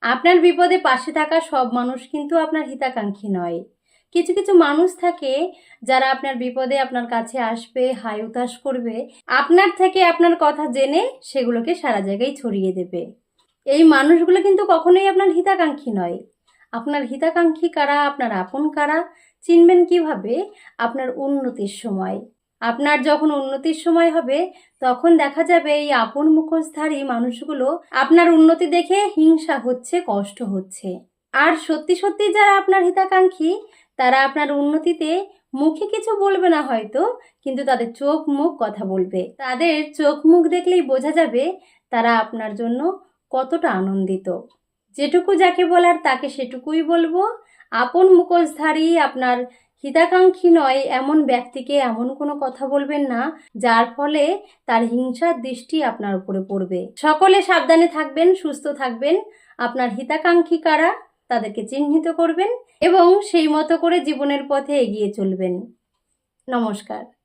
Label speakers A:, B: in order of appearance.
A: আপনার বিপদে পাশে থাকা সব মানুষ কিন্তু আপনার হিতাকাঙ্ক্ষী নয়। কিছু কিছু মানুষ থাকে যারা আপনার বিপদে আপনার কাছে আসবে, হাই উতাস করবে, আপনার থেকে আপনার কথা জেনে সেগুলোকে সারা জায়গায় ছড়িয়ে দেবে। এই মানুষগুলো কিন্তু কখনোই আপনার হিতাকাঙ্ক্ষী নয়। আপনার হিতাকাঙ্ক্ষী কারা, আপনার আপন কারা চিনবেন কিভাবে? আপনার উন্নতির সময়। আপনার যখন উন্নতির সময় হবে তখন দেখা যাবে এই আপন মুখোশধারী মানুষগুলো আপনার উন্নতি দেখে হিংসা হচ্ছে, কষ্ট হচ্ছে। আর সত্যি সত্যি যারা আপনার হিতাকাঙ্ক্ষী তারা আপনার উন্নতিতে মুখে কিছু বলবে না হয়তো, কিন্তু তাদের চোখ মুখ কথা বলবে। তাদের চোখ মুখ দেখলেই বোঝা যাবে তারা আপনার জন্য কতটা আনন্দিত। যেটুকু যাকে বলার তাকে সেটুকুই বলবো। আপন মুখোশধারী আপনার হিতাকাঙ্ক্ষী নয় এমন ব্যক্তিকে এমন কোনো কথা বলবেন না যার ফলে তার হিংসার দৃষ্টি আপনার উপরে পড়বে। সকলে সাবধানে থাকবেন, সুস্থ থাকবেন। আপনার হিতাকাঙ্ক্ষী কারা তাদেরকে চিহ্নিত করবেন এবং সেই মতো করে জীবনের পথে এগিয়ে চলবেন। নমস্কার।